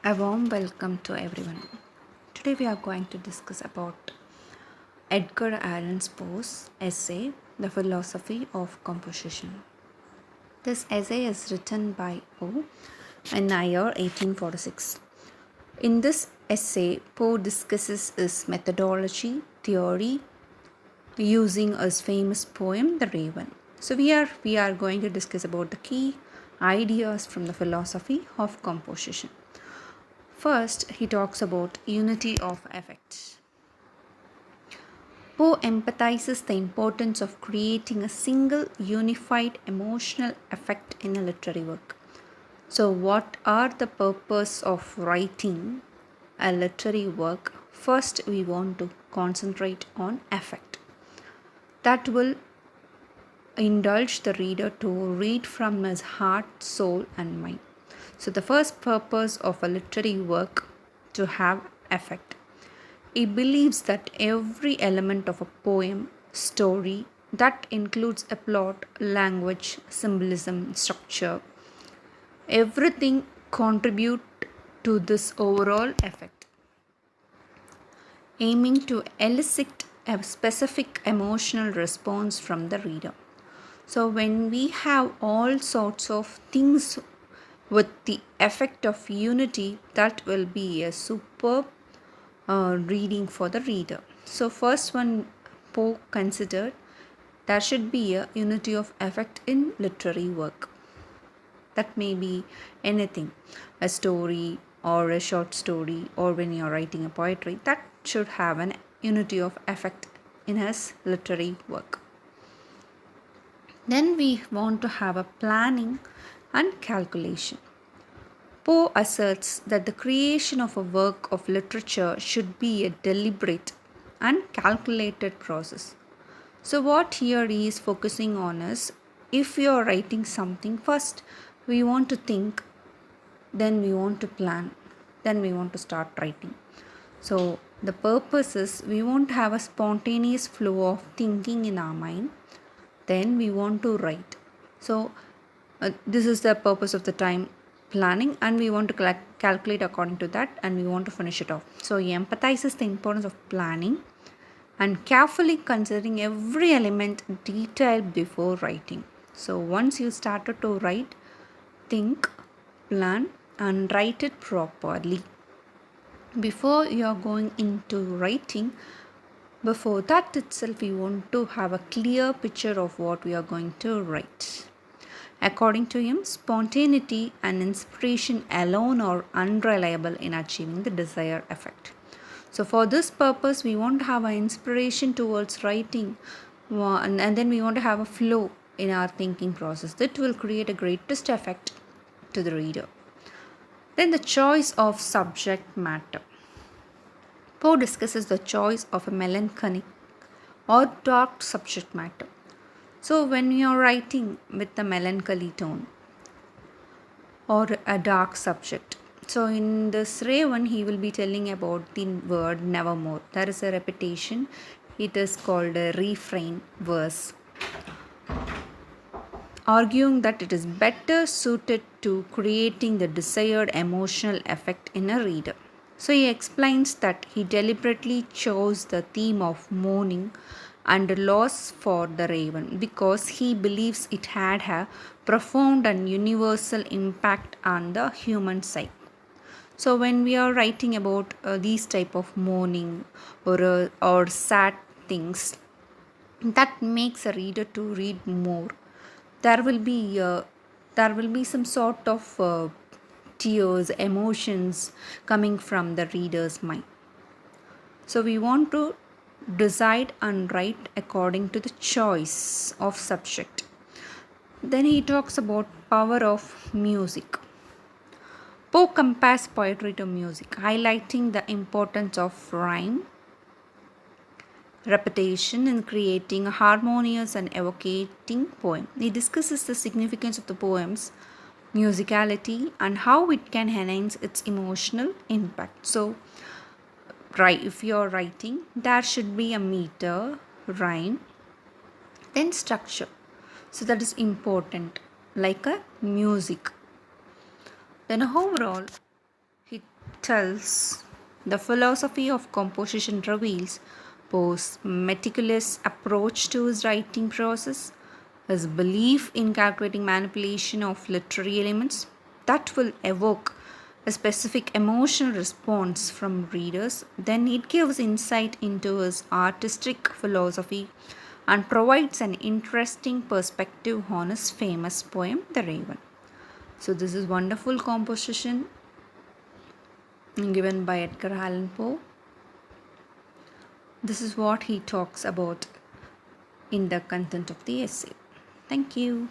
A warm welcome to everyone. Today we are going to discuss about Edgar Allan Poe's essay, The Philosophy of Composition. This essay is written by Poe in the year 1846. In this essay, Poe discusses his methodology, theory, using his famous poem, The Ravern. So we are going to discuss about the key ideas from the philosophy of composition. First, he talks about unity of effects. Poe empathizes the importance of creating a single unified emotional effect in a literary work. So, what are the purpose of writing a literary work? First, we want to concentrate on effect. That will indulge the reader to read from his heart, soul, and mind. So, the first purpose of a literary work to have effect. He believes that every element of a poem, story, that includes a plot, language, symbolism, structure, everything contribute to this overall effect, aiming to elicit a specific emotional response from the reader. So when we have all sorts of things with the effect of unity, that will be a superb reading for the reader. So first one, Poe considered there should be a unity of effect in literary work. That may be anything, a story or a short story, or when you are writing a poetry, that should have an unity of effect in his literary work. Then we want to have a planning and calculation. Poe asserts that the creation of a work of literature should be a deliberate and calculated process. So, what here he is focusing on is if you are writing something, first we want to think, then we want to plan, then we want to start writing. So, the purpose is we want to have a spontaneous flow of thinking in our mind, then we want to write. So, this is the purpose of the time planning, and we want to calculate according to that, and we want to finish it off. So he empathizes the importance of planning and carefully considering every element detailed before writing. So once you started to write, think, plan, and write it properly. Before you are going into writing, before that itself, we want to have a clear picture of what we are going to write. According to him, spontaneity and inspiration alone are unreliable in achieving the desired effect. So, for this purpose, we want to have an inspiration towards writing, and then we want to have a flow in our thinking process that will create a greatest effect to the reader. Then, the choice of subject matter. Poe discusses the choice of a melancholic or dark subject matter. So, when you are writing with a melancholy tone or a dark subject, so in this Raven, he will be telling about the word nevermore. There is a repetition, it is called a refrain verse, arguing that it is better suited to creating the desired emotional effect in a reader. So, he explains that he deliberately chose the theme of mourning and loss for the raven because he believes it had a profound and universal impact on the human psyche. So when we are writing about these type of mourning or sad things, that makes a reader to read more. There will be some sort of tears, emotions coming from the reader's mind. So we want to decide and write according to the choice of subject. Then he talks about power of music. Poe compares poetry to music, highlighting the importance of rhyme, repetition in creating a harmonious and evocating poem. He discusses the significance of the poem's musicality and how it can enhance its emotional impact. So, right, if you're writing, there should be a meter, rhyme, then structure. So that is important, like a music. Then overall, he tells the philosophy of composition reveals Poe's meticulous approach to his writing process, his belief in calculating manipulation of literary elements that will evoke a specific emotional response from readers. Then it gives insight into his artistic philosophy and provides an interesting perspective on his famous poem, The Raven. So, this is wonderful composition given by Edgar Allan Poe. This is what he talks about in the content of the essay. Thank you.